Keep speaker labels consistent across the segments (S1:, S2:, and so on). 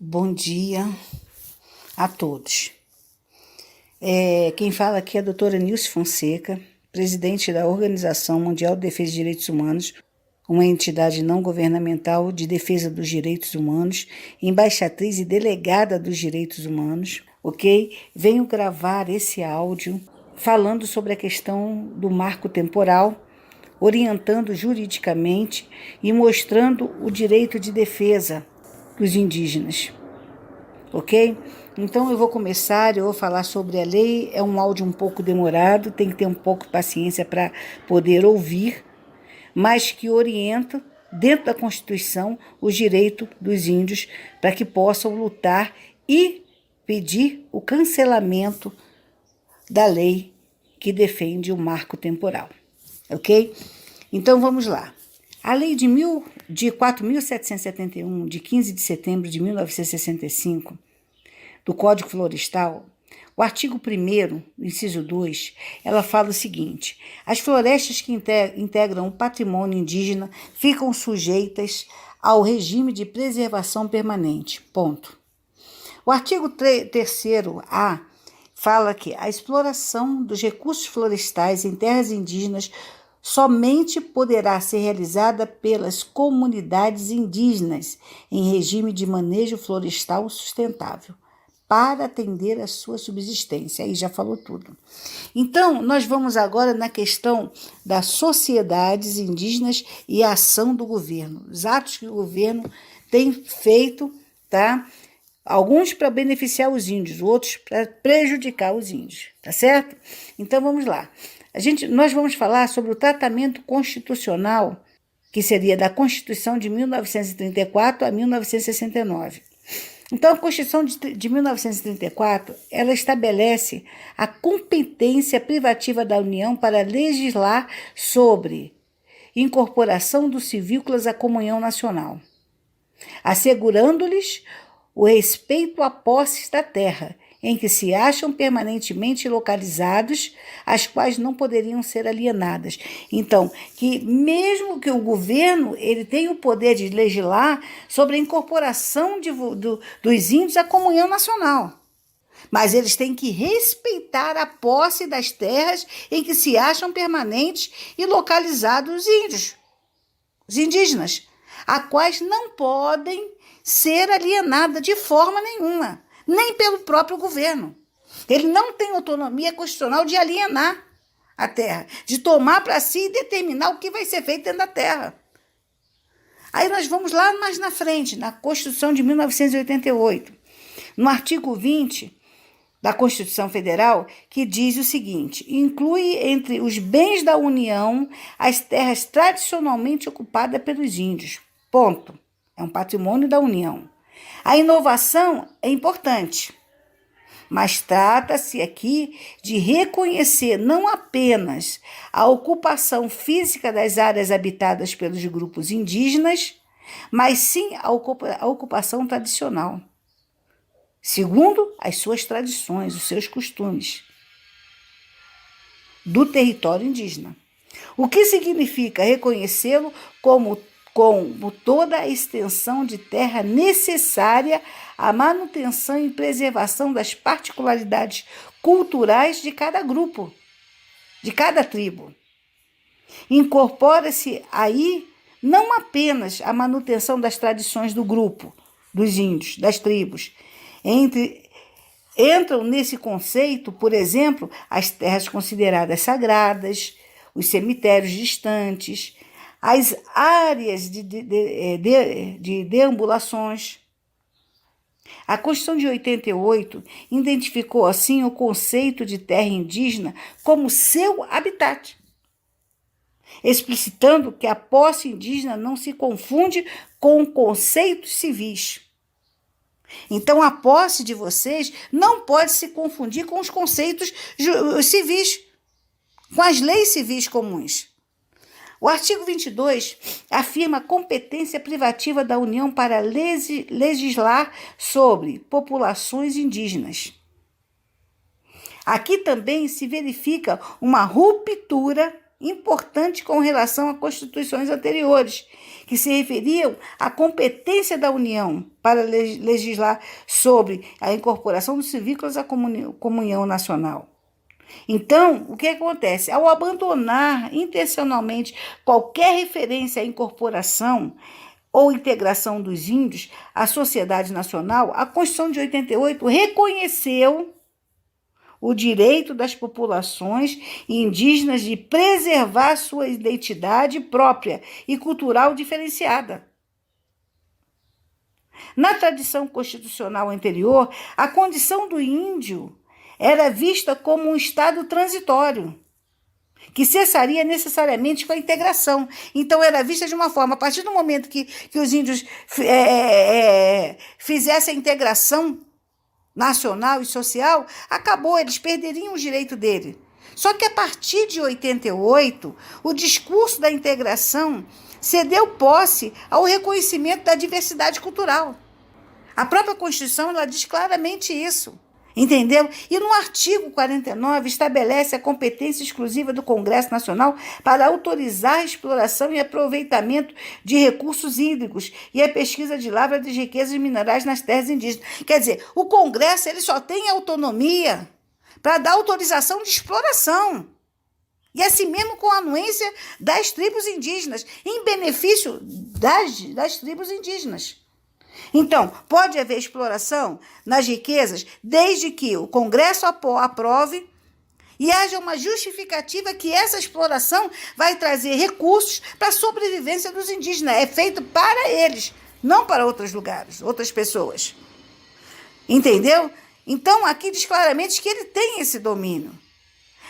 S1: Bom dia a todos. Quem fala aqui é a doutora Nilce Fonseca, presidente da Organização Mundial de Defesa de Direitos Humanos, uma entidade não governamental de defesa dos direitos humanos, embaixatriz e delegada dos direitos humanos, ok? Venho gravar esse áudio falando sobre a questão do marco temporal, orientando juridicamente e mostrando o direito de defesa dos indígenas, ok? Então eu vou falar sobre a lei, é um áudio um pouco demorado, tem que ter um pouco de paciência para poder ouvir, mas que orienta, dentro da Constituição, os direitos dos índios para que possam lutar e pedir o cancelamento da lei que defende o marco temporal, ok? Então vamos lá. A lei de 4.771, de 15 de setembro de 1965, do Código Florestal, o artigo 1º, inciso 2, ela fala o seguinte: as florestas que integram o patrimônio indígena ficam sujeitas ao regime de preservação permanente. Ponto. O artigo 3º-A fala que a exploração dos recursos florestais em terras indígenas somente poderá ser realizada pelas comunidades indígenas em regime de manejo florestal sustentável, para atender a sua subsistência. Aí já falou tudo. Então, nós vamos agora na questão das sociedades indígenas e a ação do governo. Os atos que o governo tem feito, tá? Alguns para beneficiar os índios, outros para prejudicar os índios, tá certo? Então, vamos lá. Nós vamos falar sobre o tratamento constitucional, que seria da Constituição de 1934 a 1969. Então, a Constituição de 1934, ela estabelece a competência privativa da União para legislar sobre incorporação dos civícolas à comunhão nacional, assegurando-lhes o respeito à posse da terra, em que se acham permanentemente localizados, as quais não poderiam ser alienadas. Então, que mesmo que o governo ele tenha o poder de legislar sobre a incorporação dos índios à comunhão nacional, mas eles têm que respeitar a posse das terras em que se acham permanentes e localizados os índios, os indígenas, a quais não podem ser alienadas de forma nenhuma, nem pelo próprio governo. Ele não tem autonomia constitucional de alienar a terra, de tomar para si e determinar o que vai ser feito dentro da terra. Aí nós vamos lá mais na frente, na Constituição de 1988, no artigo 20 da Constituição Federal, que diz o seguinte: inclui entre os bens da União as terras tradicionalmente ocupadas pelos índios. Ponto. É um patrimônio da União. A inovação é importante, mas trata-se aqui de reconhecer não apenas a ocupação física das áreas habitadas pelos grupos indígenas, mas sim a ocupação tradicional, segundo as suas tradições, os seus costumes, do território indígena. O que significa reconhecê-lo como toda a extensão de terra necessária à manutenção e preservação das particularidades culturais de cada grupo, de cada tribo. Incorpora-se aí não apenas a manutenção das tradições do grupo, dos índios, das tribos. Entram nesse conceito, por exemplo, as terras consideradas sagradas, os cemitérios distantes, as áreas de deambulações. A Constituição de 88 identificou assim o conceito de terra indígena como seu habitat, explicitando que a posse indígena não se confunde com conceitos civis. Então, a posse de vocês não pode se confundir com os conceitos civis, com as leis civis comuns. O artigo 22 afirma a competência privativa da União para legislar sobre populações indígenas. Aqui também se verifica uma ruptura importante com relação a constituições anteriores, que se referiam à competência da União para legislar sobre a incorporação dos civícolas à comunhão nacional. Então, o que acontece? Ao abandonar intencionalmente qualquer referência à incorporação ou integração dos índios à sociedade nacional, a Constituição de 88 reconheceu o direito das populações indígenas de preservar sua identidade própria e cultural diferenciada. Na tradição constitucional anterior, a condição do índio era vista como um estado transitório, que cessaria necessariamente com a integração. Então, era vista de uma forma, a partir do momento que os índios fizessem a integração nacional e social, acabou, eles perderiam o direito dele. Só que a partir de 88, o discurso da integração cedeu posse ao reconhecimento da diversidade cultural. A própria Constituição, ela diz claramente isso. Entendeu? E no artigo 49 estabelece a competência exclusiva do Congresso Nacional para autorizar a exploração e aproveitamento de recursos hídricos e a pesquisa de lavra de riquezas minerais nas terras indígenas. Quer dizer, o Congresso ele só tem autonomia para dar autorização de exploração. E assim mesmo com a anuência das tribos indígenas, em benefício das tribos indígenas. Então, pode haver exploração nas riquezas desde que o Congresso aprove e haja uma justificativa que essa exploração vai trazer recursos para a sobrevivência dos indígenas. É feito para eles, não para outros lugares, outras pessoas. Entendeu? Então, aqui diz claramente que ele tem esse domínio.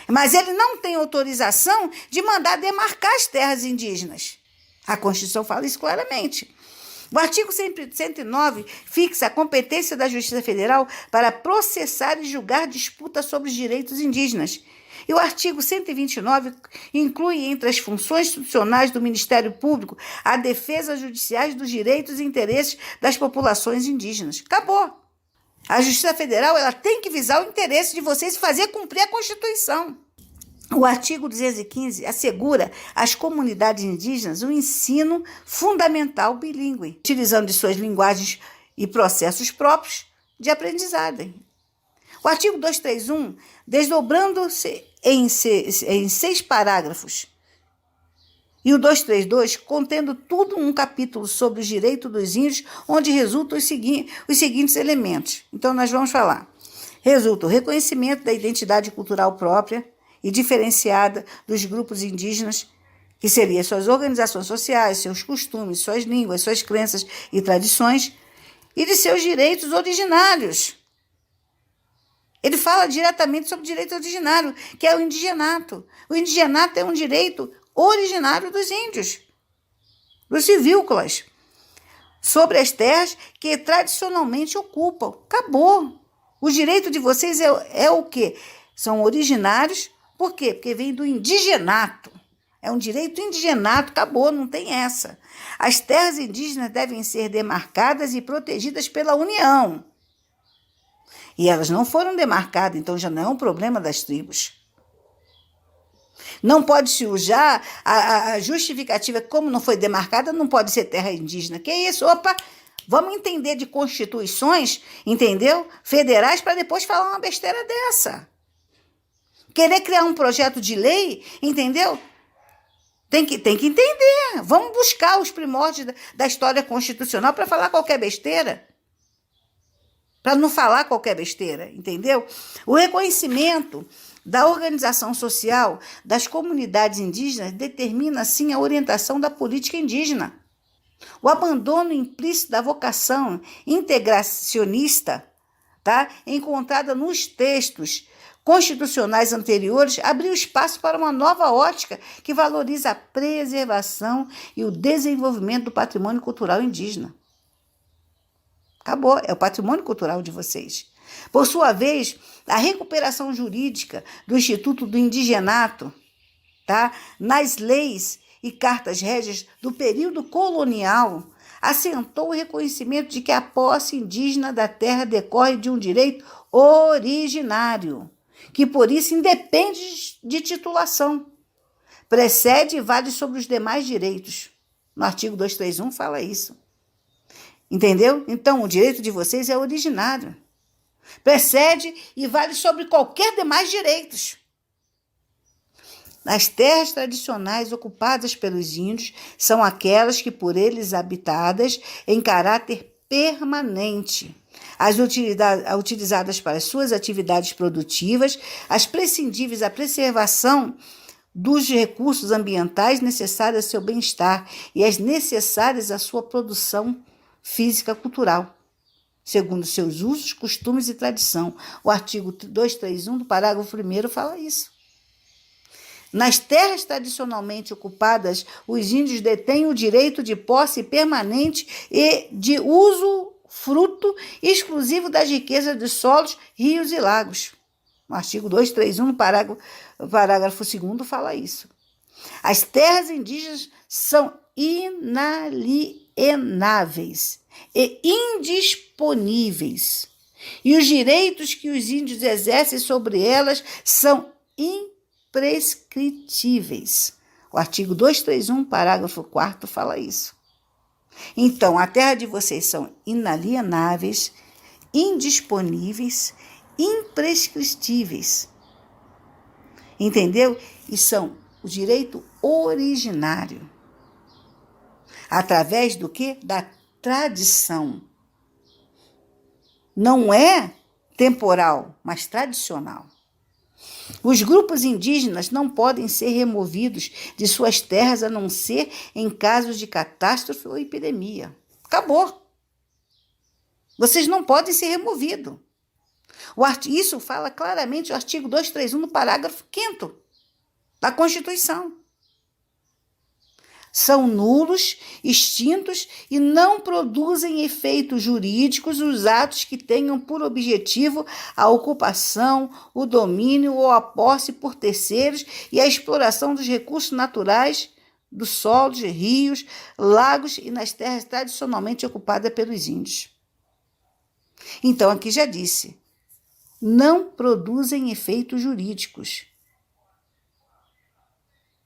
S1: Mas ele não tem autorização de mandar demarcar as terras indígenas. A Constituição fala isso claramente. O artigo 109 fixa a competência da Justiça Federal para processar e julgar disputas sobre os direitos indígenas. E o artigo 129 inclui entre as funções institucionais do Ministério Público a defesa judiciais dos direitos e interesses das populações indígenas. Acabou. A Justiça Federal ela tem que visar o interesse de vocês e fazer cumprir a Constituição. O artigo 215 assegura às comunidades indígenas o ensino fundamental bilíngue, utilizando de suas linguagens e processos próprios de aprendizagem. O artigo 231, desdobrando-se em 6 parágrafos, e o 232, contendo tudo um capítulo sobre os direitos dos índios, onde resultam os seguintes elementos. Então, nós vamos falar. Resulta o reconhecimento da identidade cultural própria e diferenciada dos grupos indígenas, que seriam suas organizações sociais, seus costumes, suas línguas, suas crenças e tradições, e de seus direitos originários. Ele fala diretamente sobre o direito originário, que é o indigenato. O indigenato é um direito originário dos índios, dos civícolas, sobre as terras que tradicionalmente ocupam. Acabou. O direito de vocês é o quê? São originários. Por quê? Porque vem do indigenato. É um direito indigenato, acabou, não tem essa. As terras indígenas devem ser demarcadas e protegidas pela União. E elas não foram demarcadas, então já não é um problema das tribos. Não pode se usar a justificativa, como não foi demarcada, não pode ser terra indígena. Que isso? Opa, vamos entender de constituições, entendeu? Federais, para depois falar uma besteira dessa. Querer criar um projeto de lei, entendeu? Tem que entender. Vamos buscar os primórdios da história constitucional para falar qualquer besteira. Para não falar qualquer besteira, entendeu? O reconhecimento da organização social das comunidades indígenas determina, assim, a orientação da política indígena. O abandono implícito da vocação integracionista, tá, encontrada nos textos constitucionais anteriores, abriu espaço para uma nova ótica que valoriza a preservação e o desenvolvimento do patrimônio cultural indígena. Acabou, é o patrimônio cultural de vocês. Por sua vez, a recuperação jurídica do Instituto do Indigenato, tá, nas leis e cartas régias do período colonial, assentou o reconhecimento de que a posse indígena da terra decorre de um direito originário, que por isso independe de titulação, precede e vale sobre os demais direitos. No artigo 231 fala isso. Entendeu? Então, o direito de vocês é originário. Precede e vale sobre qualquer demais direitos. As terras tradicionais ocupadas pelos índios são aquelas que por eles habitadas em caráter permanente, as utilizadas para suas atividades produtivas, as prescindíveis à preservação dos recursos ambientais necessários ao seu bem-estar e as necessárias à sua produção física cultural, segundo seus usos, costumes e tradição. O artigo 231 do parágrafo 1º fala isso. Nas terras tradicionalmente ocupadas, os índios detêm o direito de posse permanente e de uso fruto exclusivo das riquezas dos solos, rios e lagos. O artigo 231, no parágrafo 2º, fala isso. As terras indígenas são inalienáveis e indisponíveis, e os direitos que os índios exercem sobre elas são imprescritíveis. O artigo 231, parágrafo 4º, fala isso. Então, a terra de vocês são inalienáveis, indisponíveis, imprescritíveis. Entendeu? E são o direito originário. Através do quê? Da tradição. Não é temporal, mas tradicional. Os grupos indígenas não podem ser removidos de suas terras a não ser em casos de catástrofe ou epidemia. Acabou. Vocês não podem ser removidos. Isso fala claramente o artigo 231, no parágrafo 5º da Constituição. São nulos, extintos e não produzem efeitos jurídicos os atos que tenham por objetivo a ocupação, o domínio ou a posse por terceiros e a exploração dos recursos naturais dos solos, rios, lagos e nas terras tradicionalmente ocupadas pelos índios. Então, aqui já disse, não produzem efeitos jurídicos.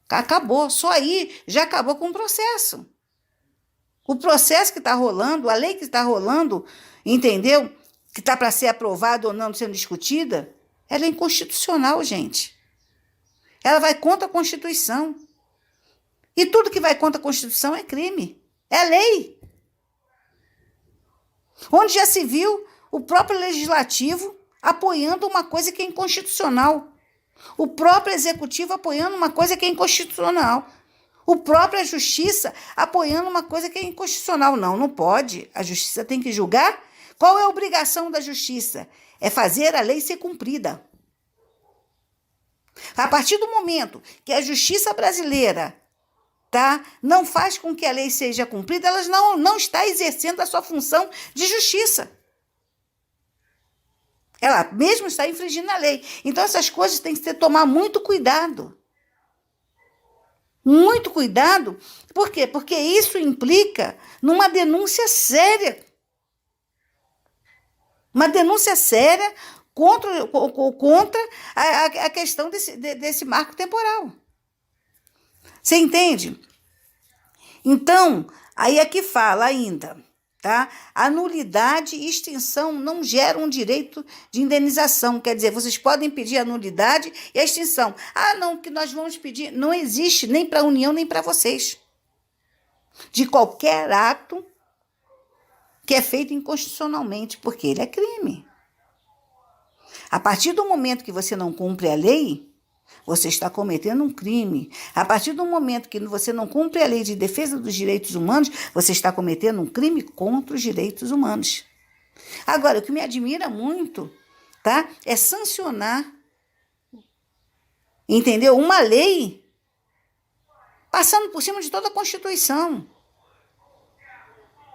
S1: Acabou, só aí já acabou com o processo. O processo que está rolando, a lei que está rolando, entendeu? Que está para ser aprovada ou não sendo discutida, ela é inconstitucional, gente. Ela vai contra a Constituição. E tudo que vai contra a Constituição é crime, é lei. Onde já se viu o próprio legislativo apoiando uma coisa que é inconstitucional. O próprio executivo apoiando uma coisa que é inconstitucional. O próprio justiça apoiando uma coisa que é inconstitucional. Não, não pode. A justiça tem que julgar. Qual é a obrigação da justiça? É fazer a lei ser cumprida. A partir do momento que a justiça brasileira não faz com que a lei seja cumprida, ela não está exercendo a sua função de justiça. Ela mesmo está infringindo a lei. Então, essas coisas tem que tomar muito cuidado. Muito cuidado. Por quê? Porque isso implica numa denúncia séria. Uma denúncia séria contra a questão desse marco temporal. Você entende? Então, aí aqui fala ainda... A nulidade e extinção não geram um direito de indenização. Quer dizer, vocês podem pedir a nulidade e a extinção. Não, que nós vamos pedir. Não existe nem para a União, nem para vocês. De qualquer ato que é feito inconstitucionalmente, porque ele é crime. A partir do momento que você não cumpre a lei, você está cometendo um crime. A partir do momento que você não cumpre a lei de defesa dos direitos humanos, você está cometendo um crime contra os direitos humanos. Agora, o que me admira muito, é sancionar, entendeu? Uma lei passando por cima de toda a Constituição,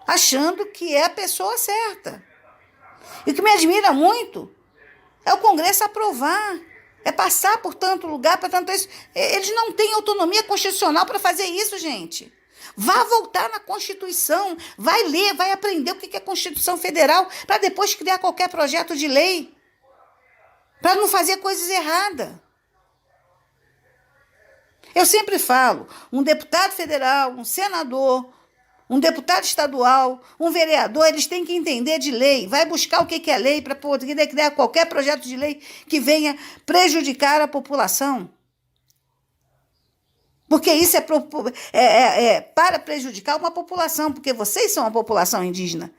S1: achando que é a pessoa certa. E o que me admira muito é o Congresso aprovar. É passar por tanto lugar, para tanto isso. Eles não têm autonomia constitucional para fazer isso, gente. Vá voltar na Constituição, vai ler, vai aprender o que é Constituição Federal, para depois criar qualquer projeto de lei, para não fazer coisas erradas. Eu sempre falo, um deputado federal, um senador, um deputado estadual, um vereador, eles têm que entender de lei, vai buscar o que é lei para poder criar qualquer projeto de lei que venha prejudicar a população. Porque isso é para prejudicar uma população, porque vocês são a população indígena,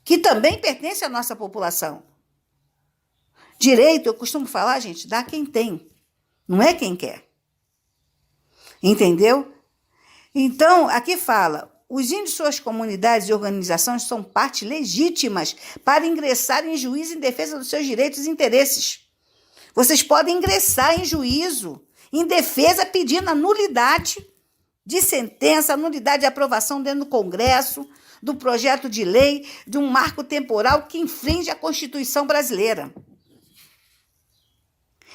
S1: que também pertence à nossa população. Direito, eu costumo falar, gente, dá quem tem, não é quem quer. Entendeu? Então, aqui fala, os índios, suas comunidades e organizações são partes legítimas para ingressar em juízo em defesa dos seus direitos e interesses. Vocês podem ingressar em juízo, em defesa, pedindo a nulidade de sentença, a nulidade de aprovação dentro do Congresso, do projeto de lei, de um marco temporal que infringe a Constituição brasileira.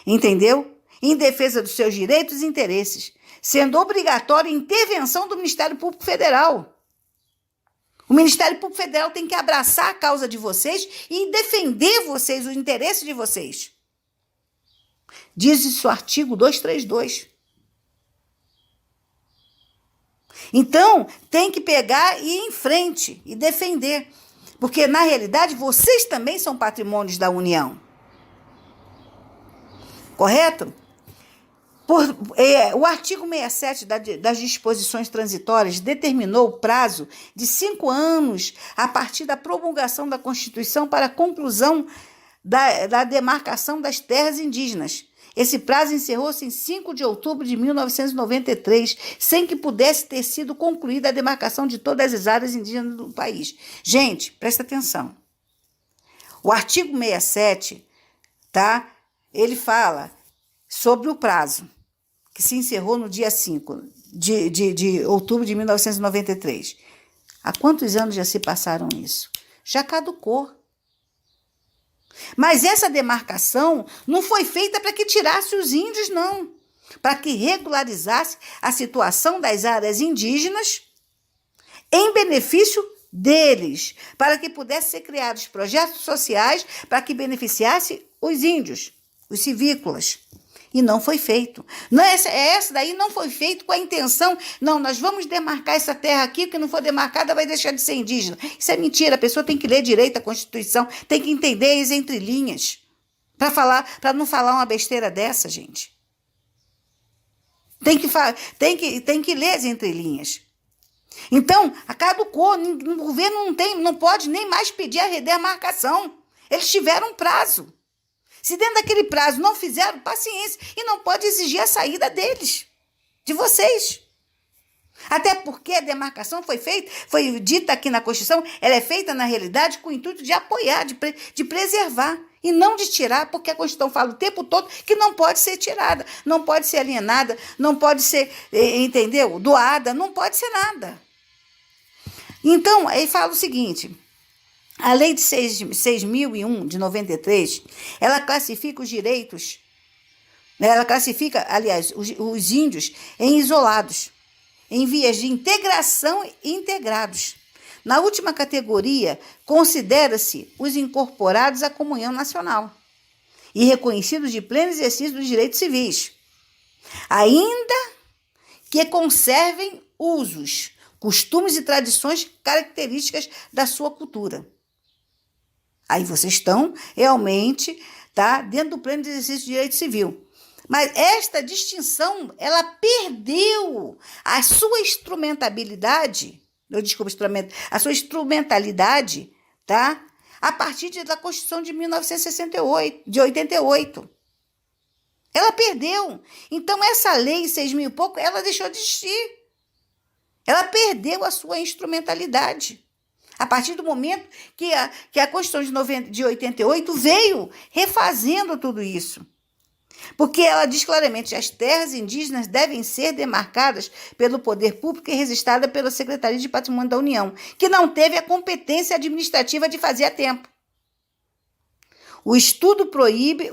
S1: Entendeu? Em defesa dos seus direitos e interesses, sendo obrigatória a intervenção do Ministério Público Federal. O Ministério Público Federal tem que abraçar a causa de vocês e defender vocês, o interesse de vocês. Diz isso o artigo 232. Então, tem que pegar e ir em frente e defender. Porque, na realidade, vocês também são patrimônios da União. Correto? O artigo 67 das disposições transitórias determinou o prazo de 5 anos a partir da promulgação da Constituição para a conclusão da demarcação das terras indígenas. Esse prazo encerrou-se em 5 de outubro de 1993, sem que pudesse ter sido concluída a demarcação de todas as áreas indígenas do país. Gente, presta atenção. O artigo 67, tá? Ele fala sobre o prazo, que se encerrou no dia 5 de outubro de 1993. Há quantos anos já se passaram isso? Já caducou. Mas essa demarcação não foi feita para que tirasse os índios, não. Para que regularizasse a situação das áreas indígenas em benefício deles, para que pudessem ser criados projetos sociais para que beneficiasse os índios, os civícolas. E não foi feito. Essa daí não foi feito com a intenção, não, nós vamos demarcar essa terra aqui, que não for demarcada vai deixar de ser indígena. Isso é mentira, a pessoa tem que ler direito a Constituição, tem que entender as entrelinhas, para não falar uma besteira dessa, gente. Tem que ler as entrelinhas. Então, caducou, o governo não pode nem mais pedir a redemarcação. Eles tiveram um prazo. Se dentro daquele prazo não fizeram, paciência. E não pode exigir a saída deles, de vocês. Até porque a demarcação foi dita aqui na Constituição, ela é feita, na realidade, com o intuito de apoiar, de preservar, e não de tirar, porque a Constituição fala o tempo todo que não pode ser tirada, não pode ser alienada, não pode ser, entendeu? Doada, não pode ser nada. Então, ele fala o seguinte... A Lei de 6.001, de 93, ela classifica os direitos, ela classifica, aliás, os índios em isolados, em vias de integração e integrados. Na última categoria, considera-se os incorporados à comunhão nacional e reconhecidos de pleno exercício dos direitos civis, ainda que conservem usos, costumes e tradições características da sua cultura. Aí vocês estão realmente dentro do pleno exercício de direito civil. Mas esta distinção, ela perdeu a sua instrumentalidade, a sua instrumentalidade, tá? A partir da Constituição de 1988. Ela perdeu. Então, essa lei, 6.000 e pouco, ela deixou de existir. Ela perdeu a sua instrumentalidade. A partir do momento que a Constituição de 88 veio refazendo tudo isso. Porque ela diz claramente que as terras indígenas devem ser demarcadas pelo poder público e registradas pela Secretaria de Patrimônio da União, que não teve a competência administrativa de fazer a tempo. O Estatuto proíbe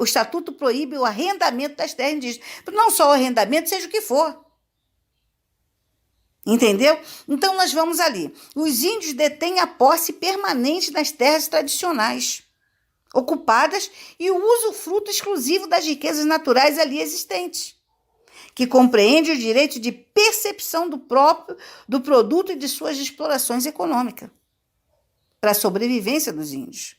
S1: o arrendamento das terras indígenas. Não só o arrendamento, seja o que for. Entendeu? Então, nós vamos ali. Os índios detêm a posse permanente nas terras tradicionais, ocupadas, e o usufruto exclusivo das riquezas naturais ali existentes, que compreende o direito de percepção do produto e de suas explorações econômicas para a sobrevivência dos índios.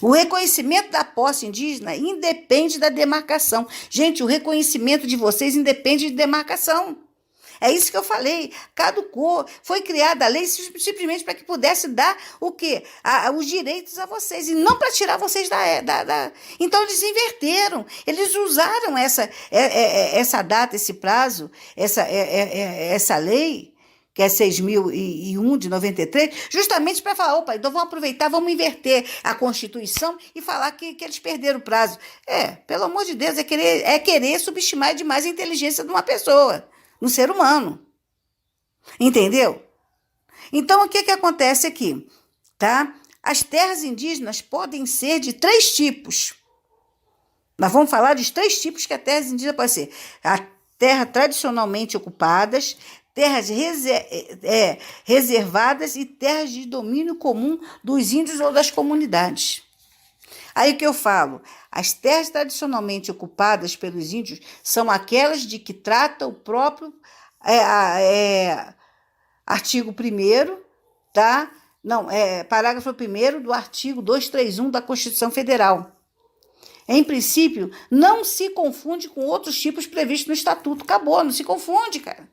S1: O reconhecimento da posse indígena independe da demarcação. Gente, o reconhecimento de vocês independe de demarcação. É isso que eu falei, caducou, foi criada a lei simplesmente para que pudesse dar o quê? Os direitos a vocês, e não para tirar vocês da... Então, eles inverteram, eles usaram essa data, esse prazo, essa lei, que é 6.001 de 93, justamente para falar, opa, então vamos aproveitar, vamos inverter a Constituição e falar que eles perderam o prazo. Pelo amor de Deus, é querer subestimar demais a inteligência de uma pessoa, no ser humano. Entendeu? Então, o que acontece aqui? Tá? As terras indígenas podem ser de 3 tipos. Nós vamos falar dos 3 tipos que a terra indígena pode ser. A terra tradicionalmente ocupadas, terras reservadas e terras de domínio comum dos índios ou das comunidades. Aí que eu falo, as terras tradicionalmente ocupadas pelos índios são aquelas de que trata o próprio artigo 1º, tá? Não, parágrafo 1º do artigo 231 da Constituição Federal. Em princípio, não se confunde com outros tipos previstos no Estatuto. Acabou, não se confunde, cara.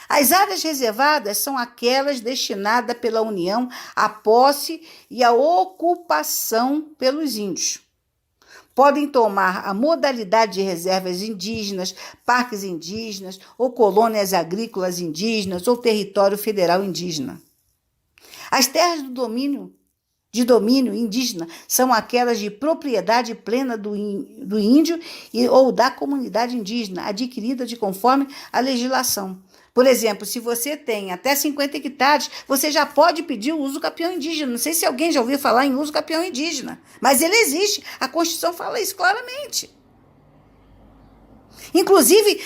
S1: As áreas reservadas são aquelas destinadas pela União à posse e à ocupação pelos índios. Podem tomar a modalidade de reservas indígenas, parques indígenas, ou colônias agrícolas indígenas, ou território federal indígena. As terras de domínio indígena são aquelas de propriedade plena do índio ou da comunidade indígena, adquirida de conforme a legislação. Por exemplo, se você tem até 50 hectares, você já pode pedir o uso capião indígena. Não sei se alguém já ouviu falar em uso capião indígena, mas ele existe. A Constituição fala isso claramente. Inclusive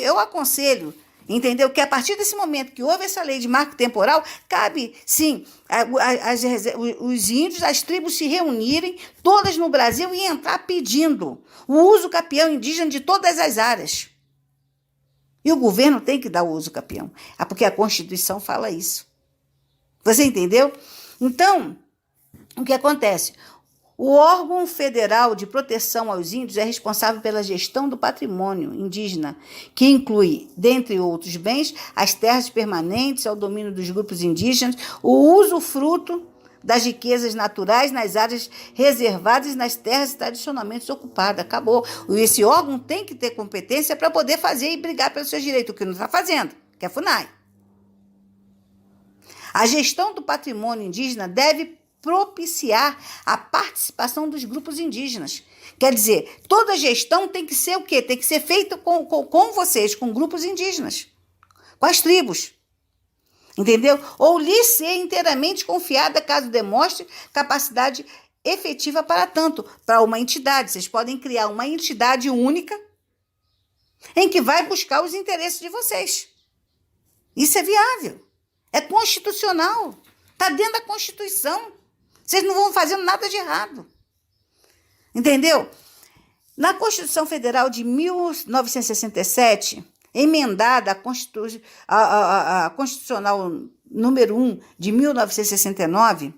S1: eu aconselho, entendeu? Que a partir desse momento que houve essa lei de marco temporal, cabe, sim, os índios, as tribos se reunirem, todas no Brasil, e entrar pedindo o uso capião indígena de todas as áreas. E o governo tem que dar o uso capião, porque a Constituição fala isso. Você entendeu? Então, o que acontece? O órgão federal de proteção aos índios é responsável pela gestão do patrimônio indígena, que inclui, dentre outros bens, as terras permanentes ao domínio dos grupos indígenas, o usufruto das riquezas naturais nas áreas reservadas e nas terras tradicionalmente ocupadas. Acabou. Esse órgão tem que ter competência para poder fazer e brigar pelos seus direitos, o que não está fazendo, que é a FUNAI. A gestão do patrimônio indígena deve propiciar a participação dos grupos indígenas. Quer dizer, toda gestão tem que ser o quê? Tem que ser feita com vocês, com grupos indígenas, com as tribos. Entendeu? Ou lhe ser inteiramente confiada caso demonstre capacidade efetiva para tanto, para uma entidade. Vocês podem criar uma entidade única em que vai buscar os interesses de vocês. Isso é viável. É constitucional. Está dentro da Constituição. Vocês não vão fazendo nada de errado. Entendeu? Na Constituição Federal de 1967, emendada a Constitucional número 1 de 1969,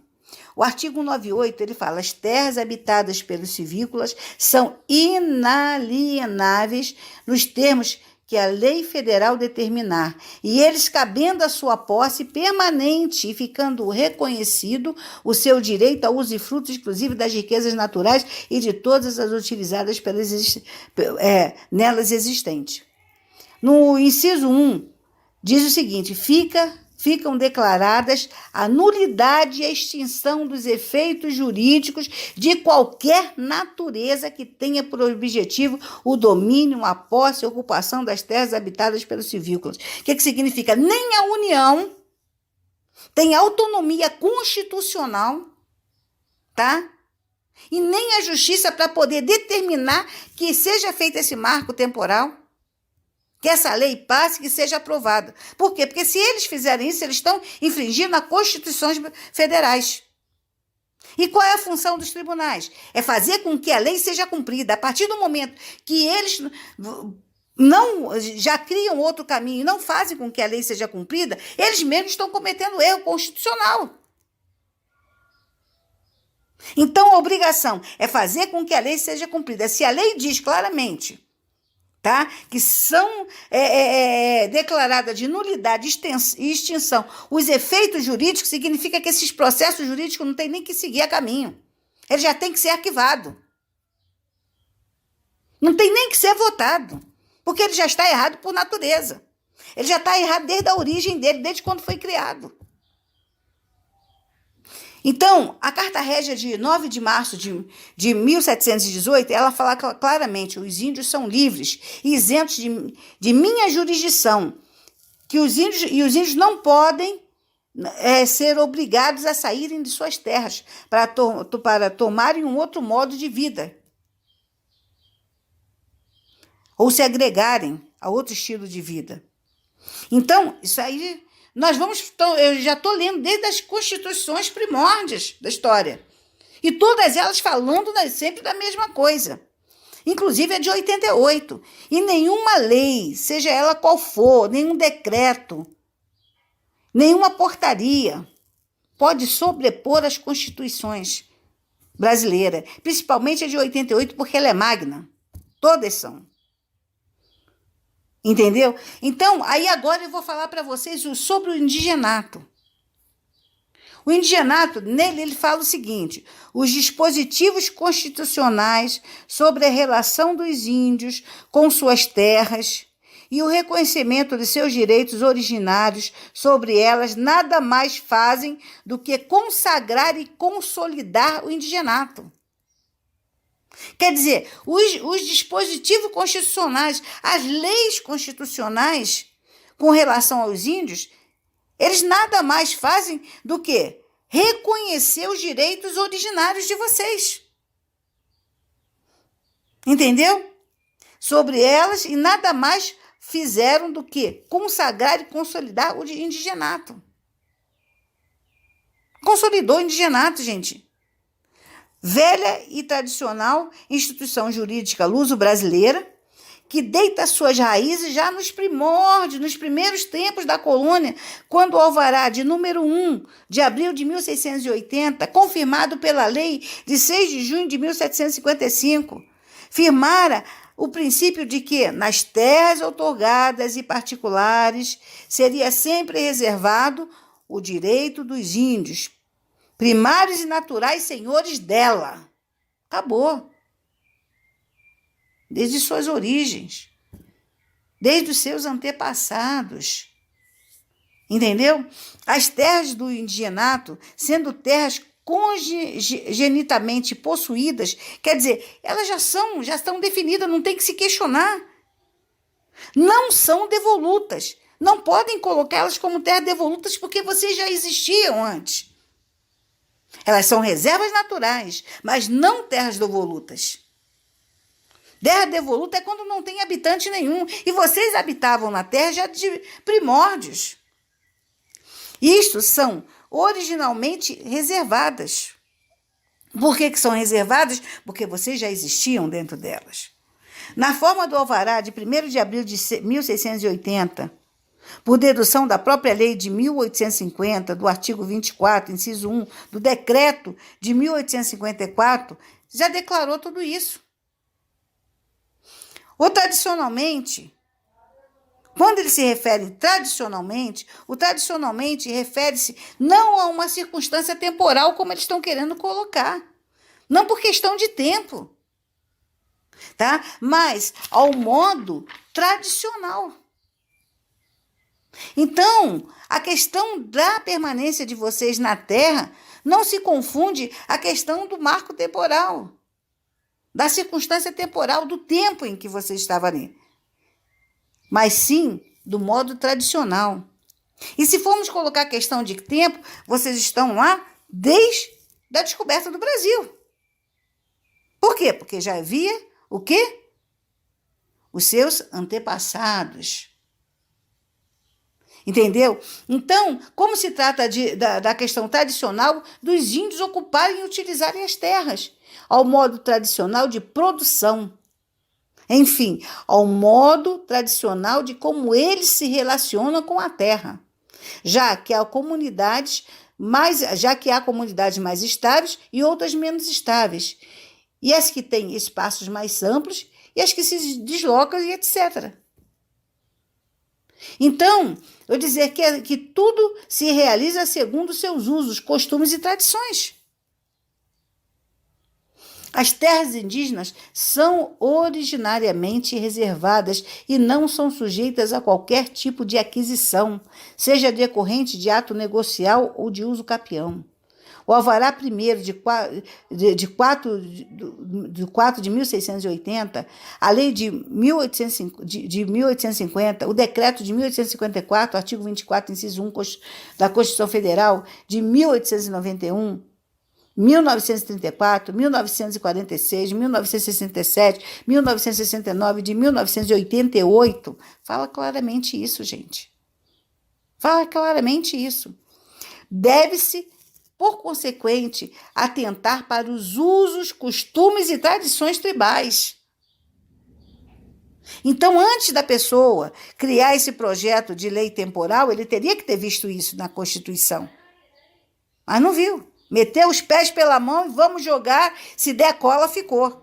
S1: o artigo 198, ele fala: as terras habitadas pelos civícolas são inalienáveis nos termos que a lei federal determinar, e eles cabendo a sua posse permanente e ficando reconhecido o seu direito ao usufruto exclusivo das riquezas naturais e de todas as utilizadas nelas existentes. No inciso 1, diz o seguinte: ficam declaradas a nulidade e a extinção dos efeitos jurídicos de qualquer natureza que tenha por objetivo o domínio, a posse e a ocupação das terras habitadas pelos civícolas. O que significa? Nem a União tem autonomia constitucional, tá? E nem a Justiça para poder determinar que seja feito esse marco temporal, que essa lei passe, que seja aprovada. Por quê? Porque se eles fizerem isso, eles estão infringindo as Constituições federais. E qual é a função dos tribunais? É fazer com que a lei seja cumprida. A partir do momento que eles não já criam outro caminho e não fazem com que a lei seja cumprida, eles mesmos estão cometendo erro constitucional. Então, a obrigação é fazer com que a lei seja cumprida. Se a lei diz claramente, tá, que são declaradas de nulidade e extinção os efeitos jurídicos, significa que esses processos jurídicos não têm nem que seguir a caminho. Ele já tem que ser arquivado. Não tem nem que ser votado, porque ele já está errado por natureza. Ele já está errado desde a origem dele, desde quando foi criado. Então, a Carta Régia de 9 de março de 1718, ela fala claramente, os índios são livres e isentos de minha jurisdição, que os índios não podem ser obrigados a saírem de suas terras para tomarem um outro modo de vida, ou se agregarem a outro estilo de vida. Então, isso aí... eu já estou lendo desde as constituições primórdias da história. E todas elas falando sempre da mesma coisa. Inclusive a de 88. E nenhuma lei, seja ela qual for, nenhum decreto, nenhuma portaria, pode sobrepor as constituições brasileiras. Principalmente a de 88, porque ela é magna. Todas são. Entendeu? Então, aí agora eu vou falar para vocês sobre o indigenato. O indigenato, nele, ele fala o seguinte: os dispositivos constitucionais sobre a relação dos índios com suas terras e o reconhecimento de seus direitos originários sobre elas nada mais fazem do que consagrar e consolidar o indigenato. Quer dizer, os dispositivos constitucionais, as leis constitucionais com relação aos índios, eles nada mais fazem do que reconhecer os direitos originários de vocês. Entendeu? Sobre elas, e nada mais fizeram do que consagrar e consolidar o indigenato. Consolidou o indigenato, gente. Velha e tradicional instituição jurídica luso-brasileira, que deita suas raízes já nos primórdios, nos primeiros tempos da colônia, quando o alvará de número 1 de abril de 1680, confirmado pela lei de 6 de junho de 1755, firmara o princípio de que, nas terras outorgadas e particulares, seria sempre reservado o direito dos índios, primários e naturais senhores dela. Acabou. Desde suas origens. Desde os seus antepassados. Entendeu? As terras do indigenato, sendo terras congenitamente possuídas, quer dizer, elas já estão definidas, não tem que se questionar. Não são devolutas. Não podem colocá-las como terras devolutas porque vocês já existiam antes. Elas são reservas naturais, mas não terras devolutas. Terra devoluta é quando não tem habitante nenhum. E vocês habitavam na terra já de primórdios. Isto são originalmente reservadas. Por que são reservadas? Porque vocês já existiam dentro delas. Na forma do alvará de 1º de abril de 1680, por dedução da própria lei de 1850, do artigo 24, inciso 1, do decreto de 1854, já declarou tudo isso. Ou tradicionalmente, quando ele se refere tradicionalmente, o tradicionalmente refere-se não a uma circunstância temporal como eles estão querendo colocar, não por questão de tempo, tá? Mas ao modo tradicional. Então, a questão da permanência de vocês na Terra não se confunde a questão do marco temporal, da circunstância temporal, do tempo em que você estava ali, mas sim do modo tradicional. E se formos colocar a questão de tempo, vocês estão lá desde a descoberta do Brasil. Por quê? Porque já havia o quê? Os seus antepassados. Entendeu? Então, como se trata da questão tradicional dos índios ocuparem e utilizarem as terras, ao modo tradicional de produção. Enfim, ao modo tradicional de como eles se relacionam com a terra, já que há comunidades mais estáveis e outras menos estáveis, e as que têm espaços mais amplos e as que se deslocam e etc. Então, eu dizer que tudo se realiza segundo seus usos, costumes e tradições. As terras indígenas são originariamente reservadas e não são sujeitas a qualquer tipo de aquisição, seja decorrente de ato negocial ou de uso capião. O alvará I de 4 de 1680, a lei de 1850, o decreto de 1854, artigo 24, inciso 1 da Constituição Federal de 1891, 1934, 1946, 1967, 1969, de 1988, fala claramente isso, gente. Fala claramente isso. Deve-se, por consequente, atentar para os usos, costumes e tradições tribais. Então, antes da pessoa criar esse projeto de lei temporal, ele teria que ter visto isso na Constituição. Mas não viu. Meteu os pés pela mão e vamos jogar, se der cola, ficou.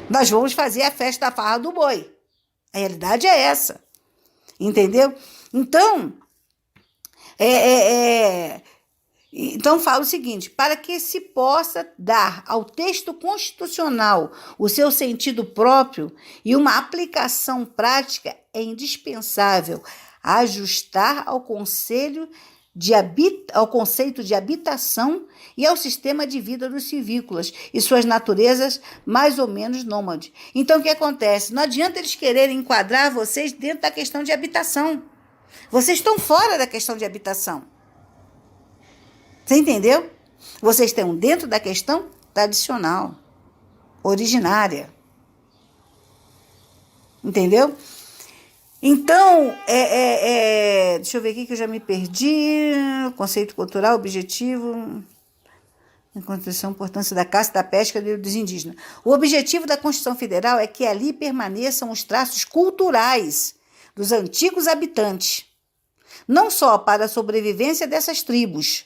S1: Nós vamos fazer a festa da farra do boi. A realidade é essa. Entendeu? Então, Então, falo o seguinte: para que se possa dar ao texto constitucional o seu sentido próprio e uma aplicação prática, é indispensável ajustar ao conceito de habitação e ao sistema de vida dos civícolas e suas naturezas mais ou menos nômades. Então, o que acontece? Não adianta eles quererem enquadrar vocês dentro da questão de habitação. Vocês estão fora da questão de habitação. Você entendeu? Vocês estão dentro da questão tradicional, originária. Entendeu? Então, deixa eu ver aqui que eu já me perdi. Conceito cultural, objetivo, Constituição, importância da caça, da pesca e dos indígenas. O objetivo da Constituição Federal é que ali permaneçam os traços culturais dos antigos habitantes, não só para a sobrevivência dessas tribos,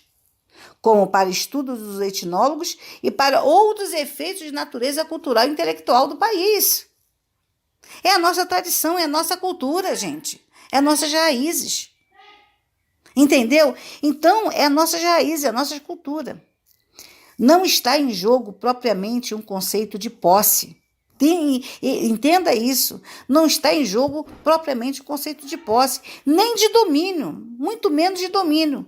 S1: como para estudos dos etnólogos e para outros efeitos de natureza cultural e intelectual do país. É a nossa tradição, é a nossa cultura, gente. É nossas raízes. Entendeu? Então, é a nossa raiz, é a nossa cultura. Não está em jogo propriamente um conceito de posse. Entenda isso. Não está em jogo propriamente o conceito de posse, nem de domínio, muito menos de domínio,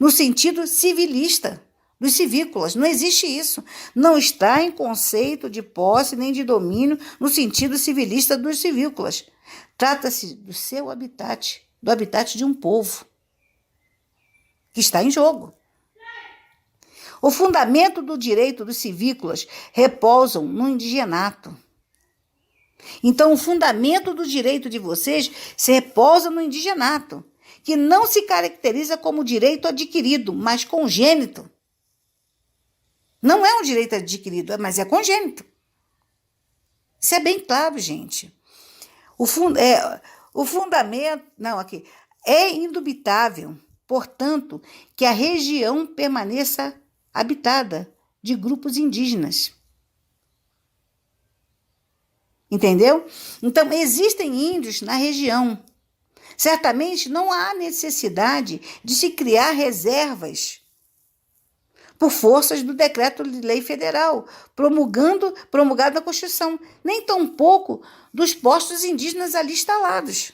S1: no sentido civilista dos civícolas. Não existe isso. Não está em conceito de posse nem de domínio no sentido civilista dos civícolas. Trata-se do seu habitat, do habitat de um povo, que está em jogo. O fundamento do direito dos civícolas repousam no indigenato. Então, o fundamento do direito de vocês se repousa no indigenato, que não se caracteriza como direito adquirido, mas congênito. Não é um direito adquirido, mas é congênito. Isso é bem claro, gente. O fundamento... Não, aqui. É indubitável, portanto, que a região permaneça habitada de grupos indígenas. Entendeu? Então, existem índios na região. Certamente não há necessidade de se criar reservas por forças do decreto de lei federal, promulgado na Constituição, nem tampouco dos postos indígenas ali instalados.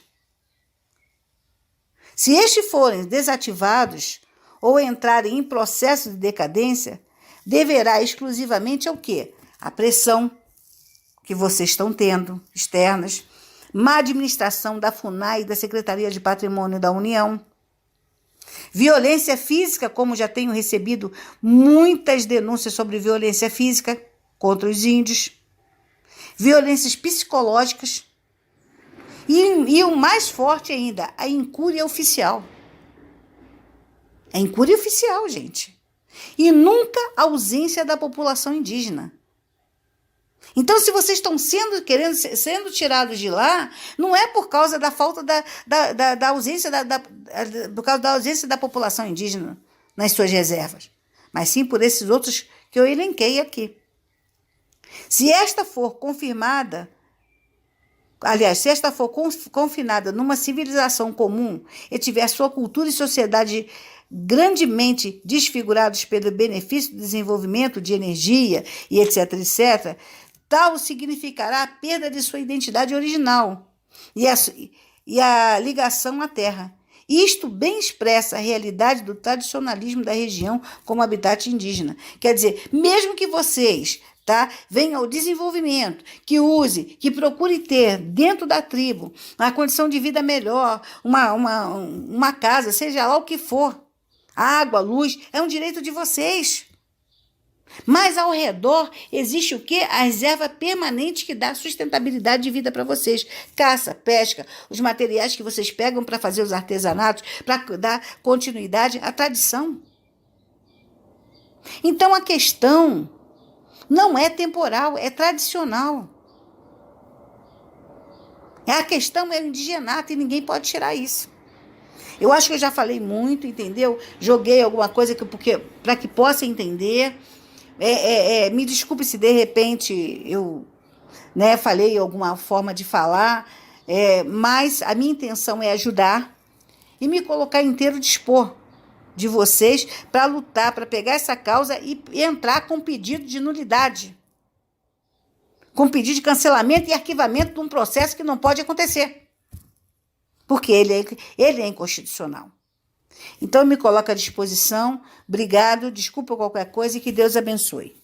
S1: Se estes forem desativados ou entrarem em processo de decadência, deverá exclusivamente ao quê? A pressão que vocês estão tendo, externas, má administração da FUNAI e da Secretaria de Patrimônio da União, violência física, como já tenho recebido muitas denúncias sobre violência física contra os índios, violências psicológicas E o mais forte ainda, a incúria oficial. A incúria oficial, gente. E nunca a ausência da população indígena. Então, se vocês estão sendo tirados de lá, não é por causa da falta da ausência por causa da ausência da população indígena nas suas reservas, mas sim por esses outros que eu elenquei aqui. Se esta for confirmada, aliás, se esta for confinada numa civilização comum e tiver sua cultura e sociedade grandemente desfigurados pelo benefício do desenvolvimento de energia e etc, etc, tal significará a perda de sua identidade original e a ligação à terra. Isto bem expressa a realidade do tradicionalismo da região como habitat indígena. Quer dizer, mesmo que vocês venha ao desenvolvimento, que procure ter dentro da tribo uma condição de vida melhor, uma casa, seja lá o que for, água, luz, é um direito de vocês. Mas ao redor existe o quê? A reserva permanente que dá sustentabilidade de vida para vocês. Caça, pesca, os materiais que vocês pegam para fazer os artesanatos, para dar continuidade à tradição. Então a questão não é temporal, é tradicional. A questão é o indigenato e ninguém pode tirar isso. Eu acho que eu já falei muito, entendeu? Joguei alguma coisa para que possa entender. Me desculpe se de repente eu falei alguma forma de falar, mas a minha intenção é ajudar e me colocar inteiro dispor de vocês para lutar, para pegar essa causa e entrar com pedido de nulidade, com pedido de cancelamento e arquivamento de um processo que não pode acontecer, porque ele é inconstitucional. Então, eu me coloco à disposição. Obrigado, desculpa qualquer coisa e que Deus abençoe.